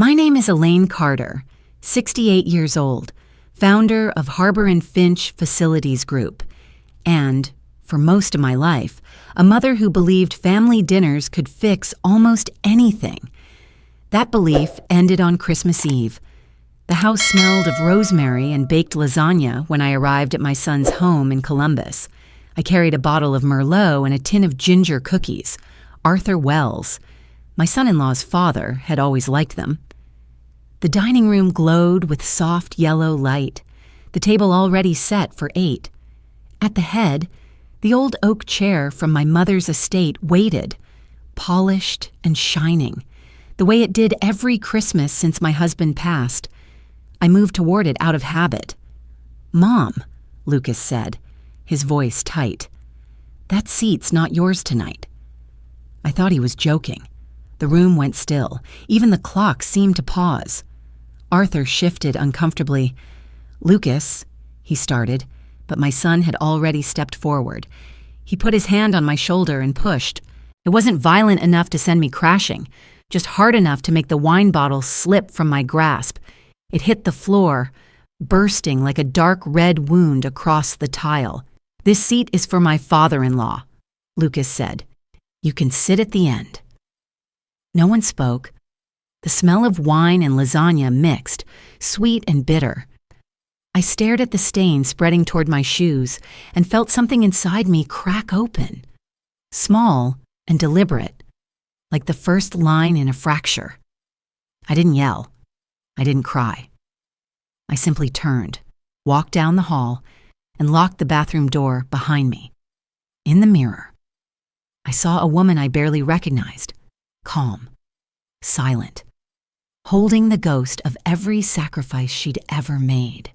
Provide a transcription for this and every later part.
My name is Elaine Carter, 68 years old, founder of Harbor and Finch Facilities Group, and, for most of my life, a mother who believed family dinners could fix almost anything. That belief ended on Christmas Eve. The house smelled of rosemary and baked lasagna when I arrived at my son's home in Columbus. I carried a bottle of Merlot and a tin of ginger cookies. Arthur Wells, my son-in-law's father, had always liked them. The dining room glowed with soft yellow light, the table already set for 8. At the head, the old oak chair from my mother's estate waited, polished and shining, the way it did every Christmas since my husband passed. I moved toward it out of habit. "Mom," Lucas said, his voice tight, "that seat's not yours tonight." I thought he was joking. The room went still. Even the clock seemed to pause. Arthur shifted uncomfortably. "Lucas," he started, but my son had already stepped forward. He put his hand on my shoulder and pushed. It wasn't violent enough to send me crashing, just hard enough to make the wine bottle slip from my grasp. It hit the floor, bursting like a dark red wound across the tile. "This seat is for my father-in-law," Lucas said. "You can sit at the end." No one spoke. The smell of wine and lasagna mixed, sweet and bitter. I stared at the stain spreading toward my shoes and felt something inside me crack open. Small and deliberate, like the first line in a fracture. I didn't yell. I didn't cry. I simply turned, walked down the hall, and locked the bathroom door behind me. In the mirror, I saw a woman I barely recognized, calm, silent, holding the ghost of every sacrifice she'd ever made.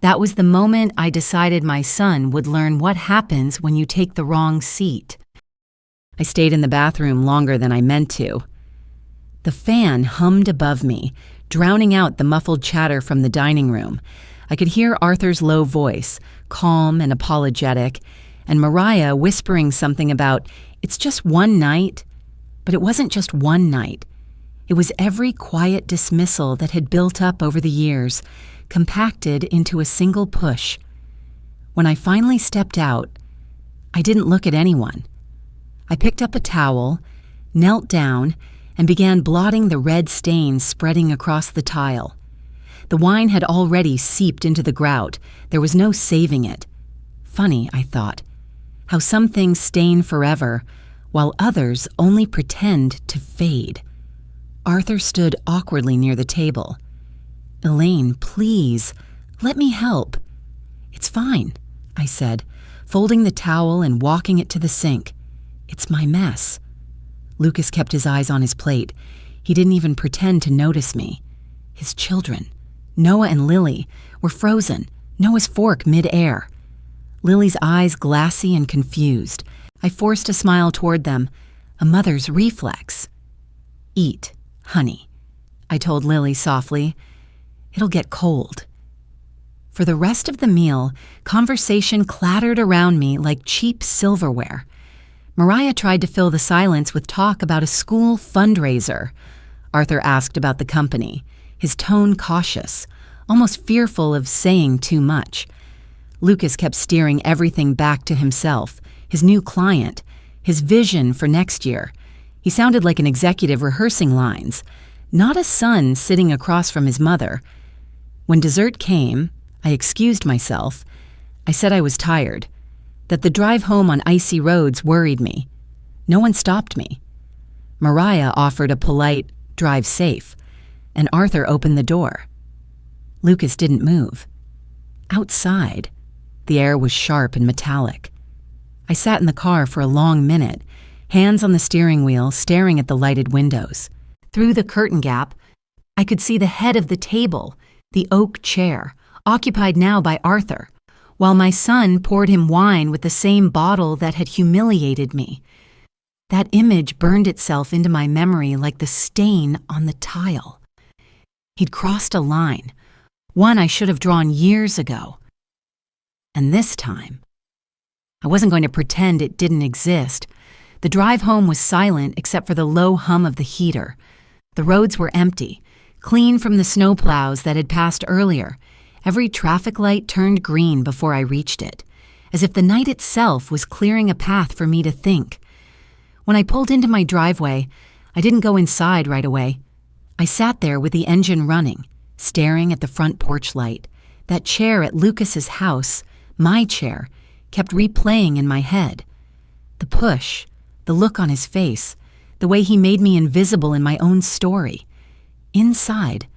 That was the moment I decided my son would learn what happens when you take the wrong seat. I stayed in the bathroom longer than I meant to. The fan hummed above me, drowning out the muffled chatter from the dining room. I could hear Arthur's low voice, calm and apologetic, and Mariah whispering something about, "It's just one night." But it wasn't just one night. It was every quiet dismissal that had built up over the years, compacted into a single push. When I finally stepped out, I didn't look at anyone. I picked up a towel, knelt down, and began blotting the red stains spreading across the tile. The wine had already seeped into the grout. There was no saving it. Funny, I thought, how some things stain forever, while others only pretend to fade. Arthur stood awkwardly near the table. "Elaine, please, let me help." "It's fine," I said, folding the towel and walking it to the sink. "It's my mess." Lucas kept his eyes on his plate. He didn't even pretend to notice me. His children, Noah and Lily, were frozen, Noah's fork mid-air. Lily's eyes glassy and confused. I forced a smile toward them, a mother's reflex. "Eat, honey," I told Lily softly. "It'll get cold." For the rest of the meal, conversation clattered around me like cheap silverware. Mariah tried to fill the silence with talk about a school fundraiser. Arthur asked about the company, his tone cautious, almost fearful of saying too much. Lucas kept steering everything back to himself, his new client, his vision for next year. He sounded like an executive rehearsing lines, not a son sitting across from his mother. When dessert came, I excused myself. I said I was tired, that the drive home on icy roads worried me. No one stopped me. Mariah offered a polite, "Drive safe," and Arthur opened the door. Lucas didn't move. Outside, the air was sharp and metallic. I sat in the car for a long minute, hands on the steering wheel, staring at the lighted windows. Through the curtain gap, I could see the head of the table, the oak chair, occupied now by Arthur, while my son poured him wine with the same bottle that had humiliated me. That image burned itself into my memory like the stain on the tile. He'd crossed a line, one I should have drawn years ago. And this time, I wasn't going to pretend it didn't exist. The drive home was silent except for the low hum of the heater, The roads were empty, clean from the snowplows that had passed earlier. Every traffic light turned green before I reached it, as if the night itself was clearing a path for me to think. When I pulled into my driveway, I didn't go inside right away. I sat there with the engine running, staring at the front porch light. That chair at Lucas's house, my chair, kept replaying in my head. The push, the look on his face, the way he made me invisible in my own story. Inside,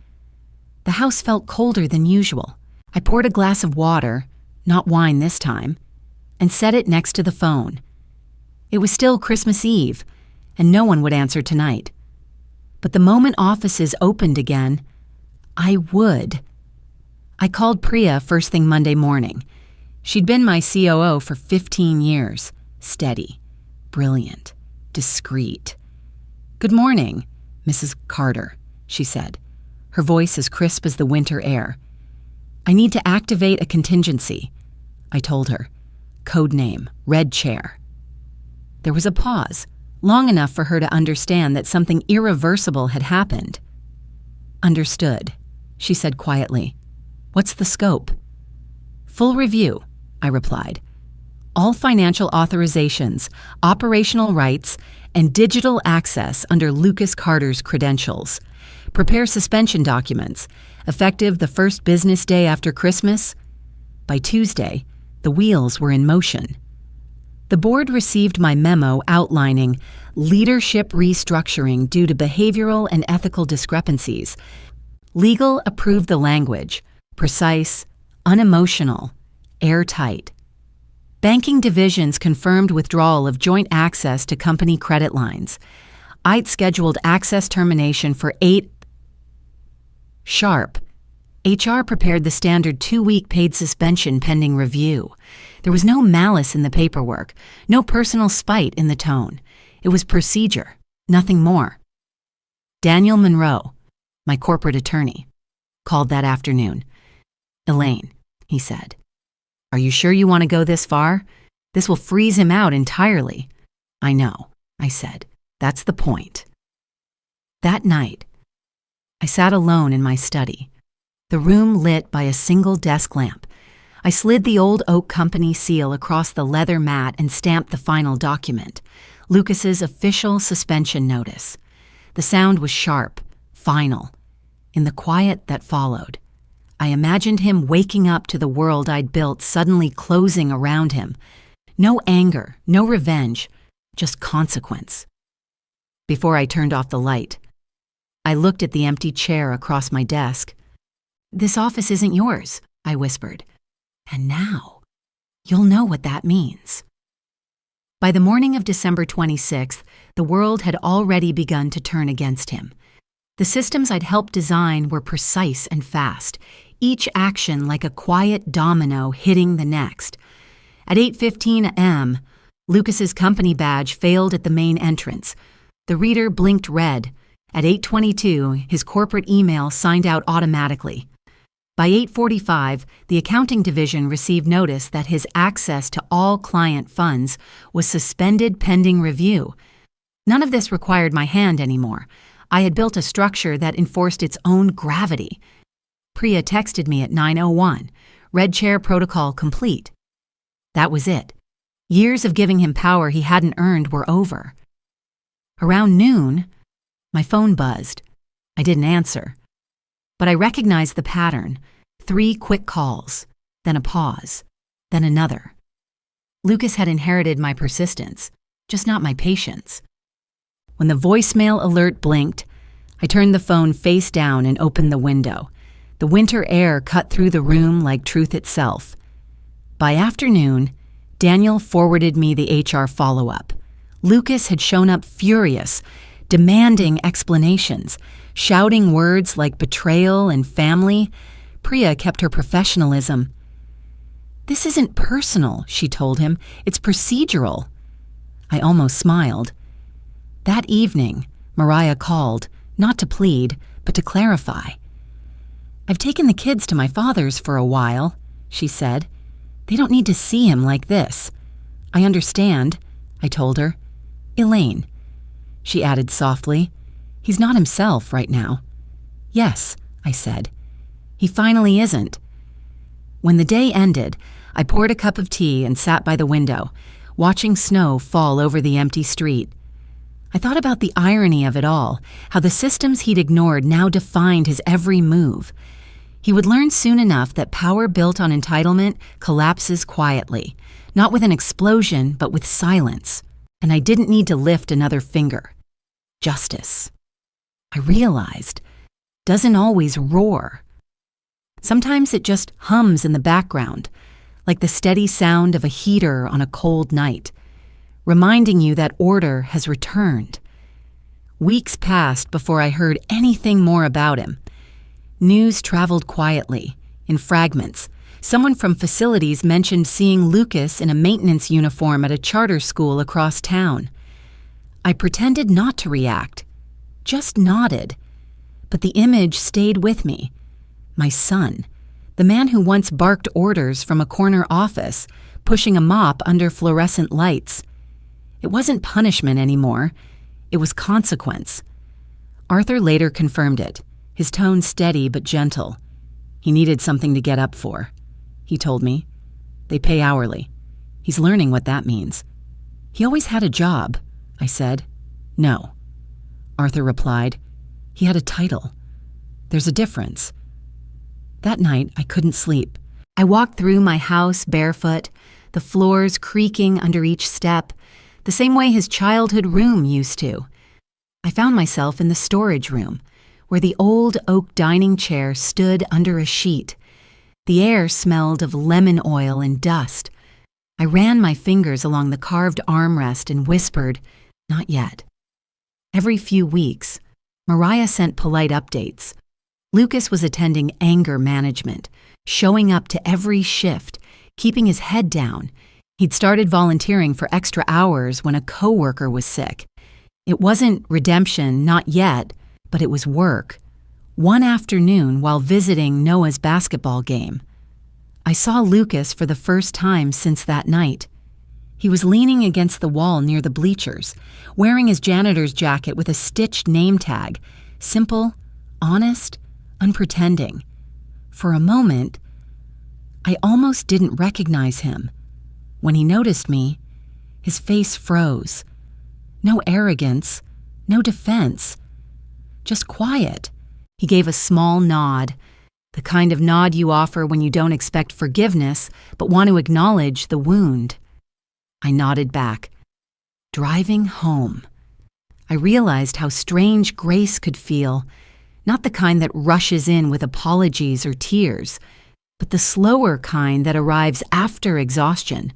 the house felt colder than usual. I poured a glass of water, not wine this time, and set it next to the phone. It was still Christmas Eve, and no one would answer tonight. But the moment offices opened again, I would. I called Priya first thing Monday morning. She'd been my COO for 15 years. Steady, brilliant, discreet. "Good morning, Mrs. Carter," she said, her voice as crisp as the winter air. "I need to activate a contingency," I told her. Code name, Red Chair. There was a pause, long enough for her to understand that something irreversible had happened. "Understood," she said quietly. "What's the scope?" "Full review," I replied. "All financial authorizations, operational rights, and digital access under Lucas Carter's credentials. Prepare suspension documents, effective the first business day after Christmas." By Tuesday, the wheels were in motion. The board received my memo outlining leadership restructuring due to behavioral and ethical discrepancies. Legal approved the language, precise, unemotional, airtight. Banking divisions confirmed withdrawal of joint access to company credit lines. I'd scheduled access termination for 8 sharp. HR prepared the standard 2-week paid suspension pending review. There was no malice in the paperwork, no personal spite in the tone. It was procedure, nothing more. Daniel Monroe, my corporate attorney, called that afternoon. "Elaine," he said, "are you sure you want to go this far? This will freeze him out entirely." "I know," I said. "That's the point." That night, I sat alone in my study, the room lit by a single desk lamp. I slid the old oak company seal across the leather mat and stamped the final document, Lucas's official suspension notice. The sound was sharp, final. In the quiet that followed, I imagined him waking up to the world I'd built suddenly closing around him. No anger, no revenge, just consequence. Before I turned off the light, I looked at the empty chair across my desk. "This office isn't yours," I whispered. "And now, you'll know what that means." By the morning of December 26th, the world had already begun to turn against him. The systems I'd helped design were precise and fast, each action like a quiet domino hitting the next. At 8:15 a.m., Lucas's company badge failed at the main entrance. The reader blinked red. At 8:22, his corporate email signed out automatically. By 8:45, the accounting division received notice that his access to all client funds was suspended pending review. None of this required my hand anymore. I had built a structure that enforced its own gravity. Priya texted me at 9:01, Red Chair protocol complete. That was it. Years of giving him power he hadn't earned were over. Around noon, my phone buzzed. I didn't answer. But I recognized the pattern. 3 quick calls, then a pause, then another. Lucas had inherited my persistence, just not my patience. When the voicemail alert blinked, I turned the phone face down and opened the window. The winter air cut through the room like truth itself. By afternoon, Daniel forwarded me the HR follow-up. Lucas had shown up furious, demanding explanations, shouting words like betrayal and family. Priya kept her professionalism. "This isn't personal," she told him. "It's procedural." I almost smiled. That evening, Mariah called, not to plead, but to clarify. "I've taken the kids to my father's for a while," she said. "They don't need to see him like this." "I understand," I told her. "Elaine," she added softly, He's not himself right now. Yes, I said. He finally isn't. When the day ended, I poured a cup of tea and sat by the window, watching snow fall over the empty street. I thought about the irony of it all, how the systems he'd ignored now defined his every move. He would learn soon enough that power built on entitlement collapses quietly, not with an explosion, but with silence. And I didn't need to lift another finger. Justice, I realized, doesn't always roar. Sometimes it just hums in the background, like the steady sound of a heater on a cold night, reminding you that order has returned. Weeks passed before I heard anything more about him. News traveled quietly, in fragments. Someone from facilities mentioned seeing Lucas in a maintenance uniform at a charter school across town. I pretended not to react, just nodded. But the image stayed with me. My son, the man who once barked orders from a corner office, pushing a mop under fluorescent lights. It wasn't punishment anymore. It was consequence. Arthur later confirmed it, his tone steady but gentle. He needed something to get up for. He told me. They pay hourly. He's learning what that means. He always had a job, I said. No. Arthur replied. He had a title. There's a difference. That night, I couldn't sleep. I walked through my house barefoot, the floors creaking under each step, the same way his childhood room used to. I found myself in the storage room, where the old oak dining chair stood under a sheet. The air smelled of lemon oil and dust. I ran my fingers along the carved armrest and whispered, "Not yet." Every few weeks, Mariah sent polite updates. Lucas was attending anger management, showing up to every shift, keeping his head down. He'd started volunteering for extra hours when a coworker was sick. It wasn't redemption, not yet, but it was work. One afternoon, while visiting Noah's basketball game, I saw Lucas for the first time since that night. He was leaning against the wall near the bleachers, wearing his janitor's jacket with a stitched name tag, simple, honest, unpretending. For a moment, I almost didn't recognize him. When he noticed me, his face froze. No arrogance, no defense, just quiet. He gave a small nod, the kind of nod you offer when you don't expect forgiveness but want to acknowledge the wound. I nodded back. Driving home, I realized how strange grace could feel, not the kind that rushes in with apologies or tears, but the slower kind that arrives after exhaustion,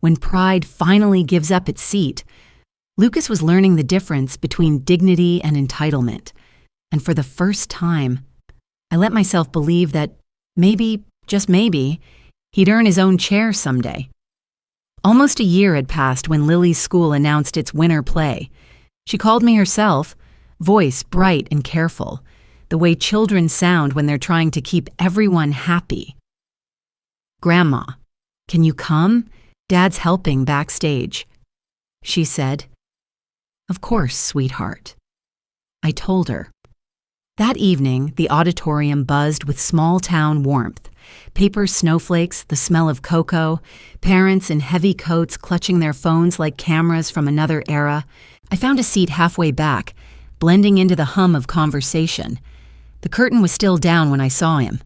when pride finally gives up its seat. Lucas was learning the difference between dignity and entitlement, and for the first time, I let myself believe that maybe, just maybe, he'd earn his own chair someday. Almost a year had passed when Lily's school announced its winter play. She called me herself, voice bright and careful, the way children sound when they're trying to keep everyone happy. "Grandma, can you come? Dad's helping backstage," she said. "Of course, sweetheart," I told her. That evening, the auditorium buzzed with small-town warmth. Paper snowflakes, the smell of cocoa, parents in heavy coats clutching their phones like cameras from another era. I found a seat halfway back, blending into the hum of conversation. The curtain was still down when I saw him.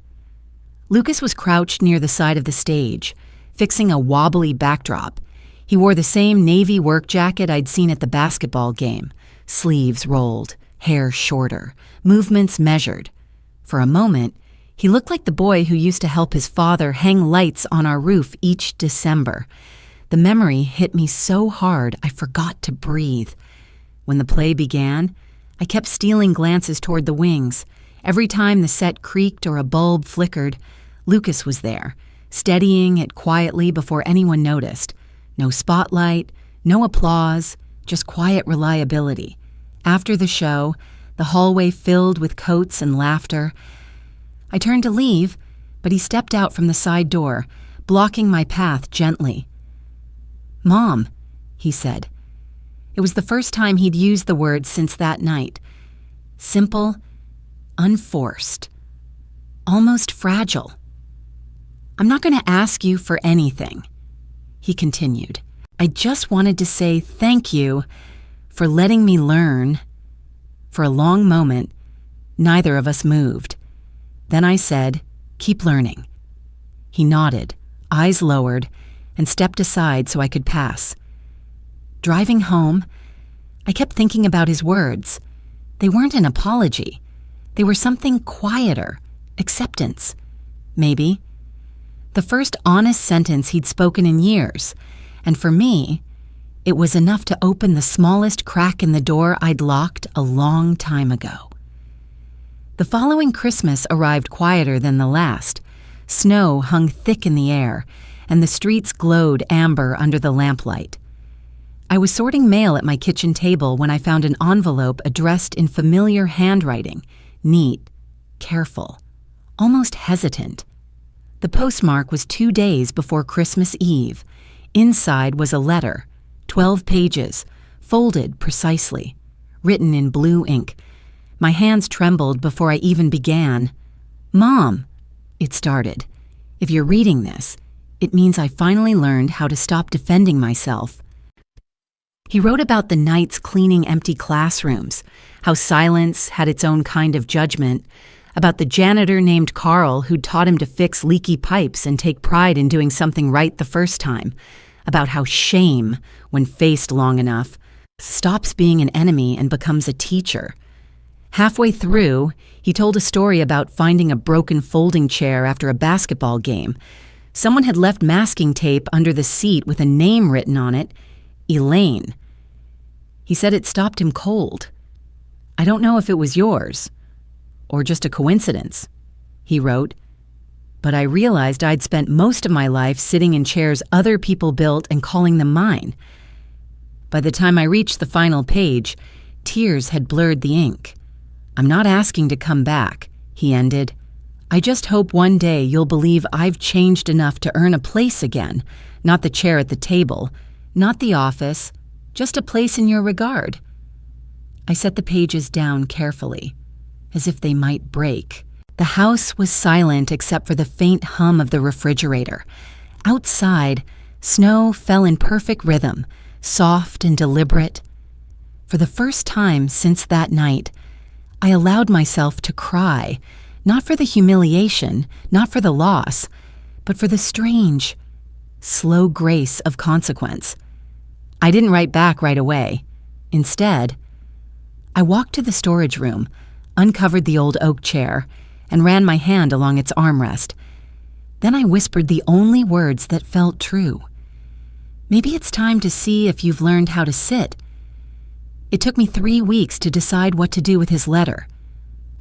Lucas was crouched near the side of the stage, fixing a wobbly backdrop. He wore the same navy work jacket I'd seen at the basketball game, sleeves rolled, hair shorter, movements measured. For a moment, he looked like the boy who used to help his father hang lights on our roof each December. The memory hit me so hard I forgot to breathe. When the play began, I kept stealing glances toward the wings. Every time the set creaked or a bulb flickered, Lucas was there, steadying it quietly before anyone noticed. No spotlight, no applause, just quiet reliability. After the show, the hallway filled with coats and laughter. I turned to leave, but he stepped out from the side door, blocking my path gently. "Mom," he said. It was the first time he'd used the word since that night. simple, unforced, almost fragile. "I'm not going to ask you for anything," he continued. "I just wanted to say thank you for letting me learn." For a long moment, neither of us moved. Then I said, "Keep learning." He nodded, eyes lowered, and stepped aside so I could pass. Driving home, I kept thinking about his words. They weren't an apology. They were something quieter, acceptance, maybe. The first honest sentence he'd spoken in years, and for me, it was enough to open the smallest crack in the door I'd locked a long time ago. The following Christmas arrived quieter than the last. Snow hung thick in the air, and the streets glowed amber under the lamplight. I was sorting mail at my kitchen table when I found an envelope addressed in familiar handwriting, neat, careful, almost hesitant. The postmark was 2 days before Christmas Eve. Inside was a letter, 12 pages, folded precisely, written in blue ink. My hands trembled before I even began. "Mom," it started, "if you're reading this, it means I finally learned how to stop defending myself." He wrote about the nights cleaning empty classrooms, how silence had its own kind of judgment, about the janitor named Carl who'd taught him to fix leaky pipes and take pride in doing something right the first time, about how shame, when faced long enough, stops being an enemy and becomes a teacher. Halfway through, he told a story about finding a broken folding chair after a basketball game. Someone had left masking tape under the seat with a name written on it, Elaine. He said it stopped him cold. "I don't know if it was yours, or just a coincidence," he wrote, "but I realized I'd spent most of my life sitting in chairs other people built and calling them mine." By the time I reached the final page, tears had blurred the ink. "I'm not asking to come back," he ended. "I just hope one day you'll believe I've changed enough to earn a place again, not the chair at the table, not the office, just a place in your regard." I set the pages down carefully, as if they might break. The house was silent except for the faint hum of the refrigerator. Outside, snow fell in perfect rhythm, soft and deliberate. For the first time since that night, I allowed myself to cry, not for the humiliation, not for the loss, but for the strange, slow grace of consequence. I didn't write back right away. Instead, I walked to the storage room, uncovered the old oak chair, and ran my hand along its armrest. Then I whispered the only words that felt true. "Maybe it's time to see if you've learned how to sit." It took me 3 weeks to decide what to do with his letter.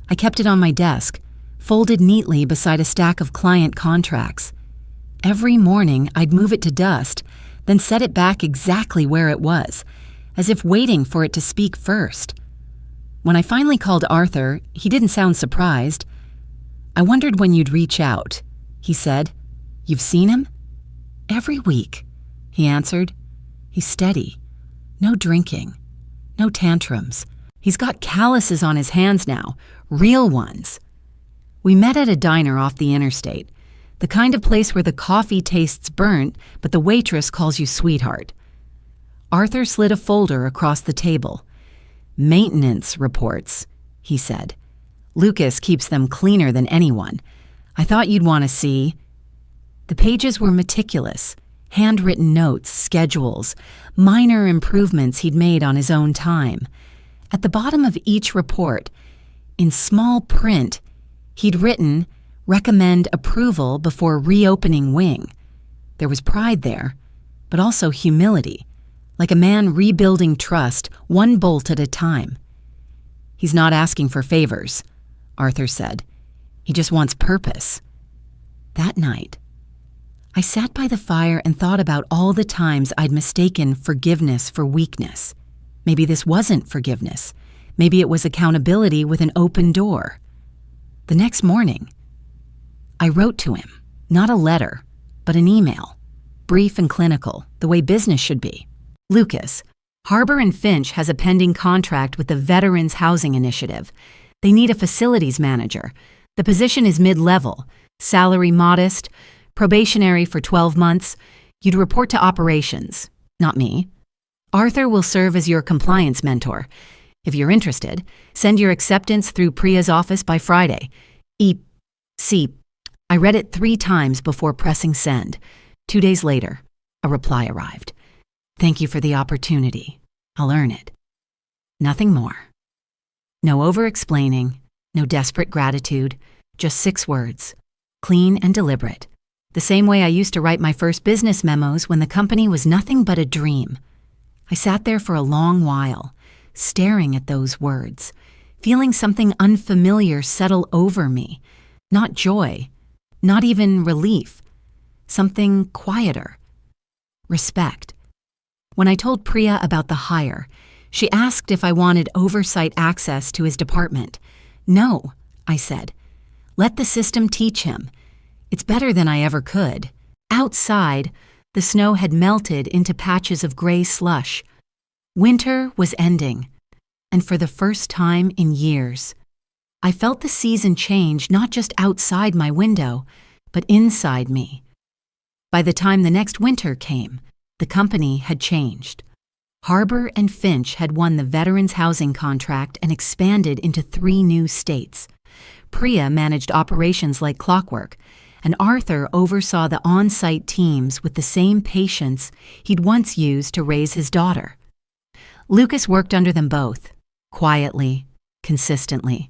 I kept it on my desk, folded neatly beside a stack of client contracts. Every morning, I'd move it to dust, then set it back exactly where it was, as if waiting for it to speak first. When I finally called Arthur, he didn't sound surprised. "I wondered when you'd reach out," he said. "You've seen him?" "Every week," he answered. "He's steady. No drinking. No tantrums. He's got calluses on his hands now, real ones." We met at a diner off the interstate, the kind of place where the coffee tastes burnt, but the waitress calls you sweetheart. Arthur slid a folder across the table. "Maintenance reports," he said. "Lucas keeps them cleaner than anyone. I thought you'd want to see." The pages were meticulous, handwritten notes, schedules, minor improvements he'd made on his own time. At the bottom of each report, in small print, he'd written, "Recommend approval before reopening wing." There was pride there, but also humility, like a man rebuilding trust, one bolt at a time. "He's not asking for favors," Arthur said. "He just wants purpose." That night, I sat by the fire and thought about all the times I'd mistaken forgiveness for weakness. Maybe this wasn't forgiveness. Maybe it was accountability with an open door. The next morning, I wrote to him, not a letter, but an email, brief and clinical, the way business should be. "Lucas, Harbor and Finch has a pending contract with the Veterans Housing Initiative. They need a facilities manager. The position is mid-level, salary modest, probationary for 12 months. You'd report to operations, not me. Arthur will serve as your compliance mentor. If you're interested, send your acceptance through Priya's office by Friday. I read it 3 times before pressing send. 2 days later, a reply arrived. Thank you for the opportunity. I'll earn it. Nothing more. No over-explaining, no desperate gratitude, just 6 words. Clean and deliberate. The same way I used to write my first business memos when the company was nothing but a dream. I sat there for a long while, staring at those words, feeling something unfamiliar settle over me. Not joy, not even relief. Something quieter. Respect. When I told Priya about the hire, she asked if I wanted oversight access to his department. No, I said. Let the system teach him. It's better than I ever could. Outside, the snow had melted into patches of gray slush. Winter was ending, and for the first time in years, I felt the season change not just outside my window, but inside me. By the time the next winter came, the company had changed. Harbor and Finch had won the Veterans Housing contract and expanded into 3 new states. Priya managed operations like clockwork, and Arthur oversaw the on-site teams with the same patience he'd once used to raise his daughter. Lucas worked under them both, quietly, consistently.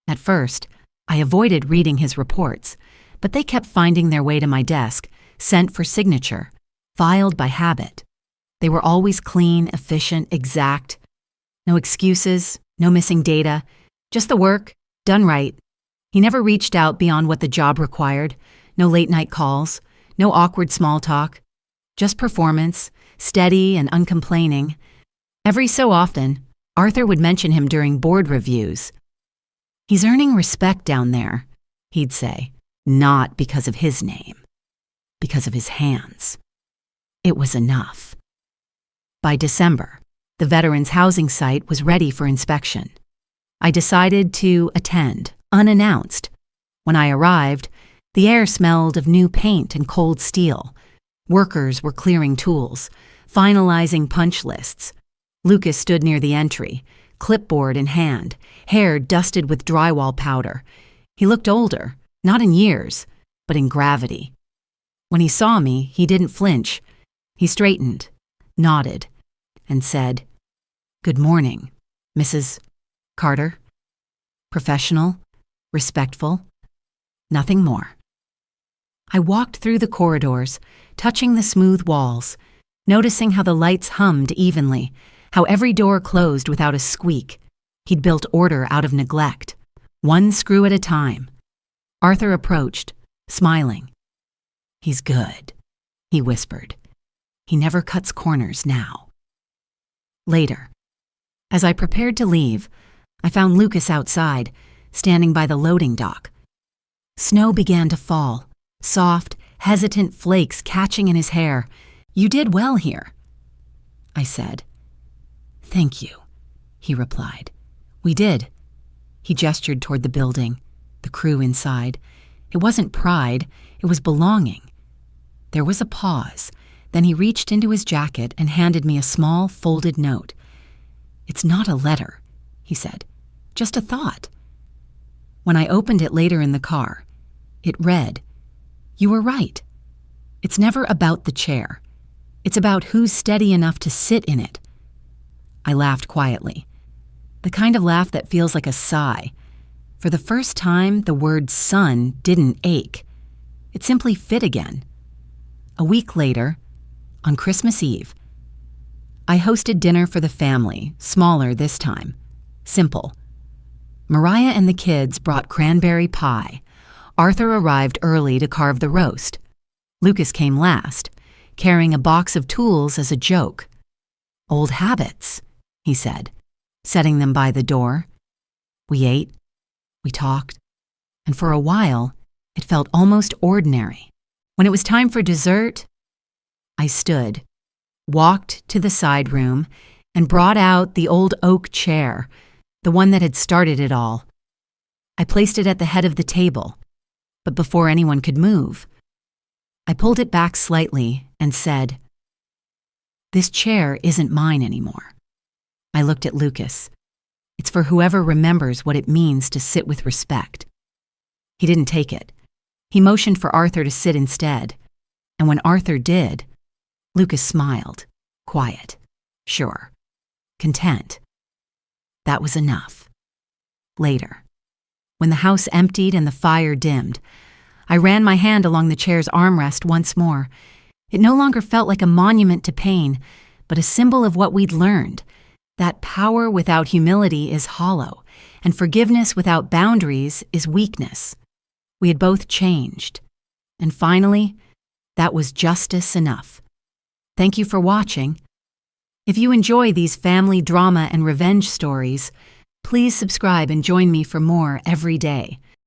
At first, I avoided reading his reports, but they kept finding their way to my desk, sent for signature, filed by habit. They were always clean, efficient, exact. No excuses, no missing data, just the work, done right. He never reached out beyond what the job required, no late-night calls, no awkward small talk, just performance, steady and uncomplaining. Every so often, Arthur would mention him during board reviews. He's earning respect down there, he'd say, not because of his name, because of his hands. It was enough. By December, the Veterans Housing site was ready for inspection. I decided to attend, unannounced. When I arrived, the air smelled of new paint and cold steel. Workers were clearing tools, finalizing punch lists. Lucas stood near the entry, clipboard in hand, hair dusted with drywall powder. He looked older, not in years, but in gravity. When he saw me, he didn't flinch. He straightened, nodded, and said, "Good morning, Mrs. Carter." Professional, respectful, nothing more. I walked through the corridors, touching the smooth walls, noticing how the lights hummed evenly, how every door closed without a squeak. He'd built order out of neglect, 1 screw at a time. Arthur approached, smiling. "He's good," he whispered. "He never cuts corners now." Later, as I prepared to leave, I found Lucas outside, standing by the loading dock. Snow began to fall, soft, hesitant flakes catching in his hair. "You did well here," I said. "Thank you," he replied. "We did." He gestured toward the building, the crew inside. It wasn't pride, it was belonging. There was a pause. Then he reached into his jacket and handed me a small, folded note. "It's not a letter," he said. "Just a thought." When I opened it later in the car, it read, "You were right. It's never about the chair. It's about who's steady enough to sit in it." I laughed quietly. The kind of laugh that feels like a sigh. For the first time, the word son didn't ache. It simply fit again. A week later, on Christmas Eve, I hosted dinner for the family, smaller this time. Simple. Mariah and the kids brought cranberry pie. Arthur arrived early to carve the roast. Lucas came last, carrying a box of tools as a joke. "Old habits," he said, setting them by the door. We ate, we talked, and for a while, it felt almost ordinary. When it was time for dessert, I stood, walked to the side room, and brought out the old oak chair, the one that had started it all, I placed it at the head of the table, but before anyone could move, I pulled it back slightly and said, "This chair isn't mine anymore." I looked at Lucas. "It's for whoever remembers what it means to sit with respect." He didn't take it. He motioned for Arthur to sit instead. And when Arthur did, Lucas smiled, quiet, sure, content. That was enough. Later, when the house emptied and the fire dimmed, I ran my hand along the chair's armrest once more. It no longer felt like a monument to pain, but a symbol of what we'd learned, that power without humility is hollow, and forgiveness without boundaries is weakness. We had both changed. And finally, that was justice enough. Thank you for watching. If you enjoy these family drama and revenge stories, please subscribe and join me for more every day.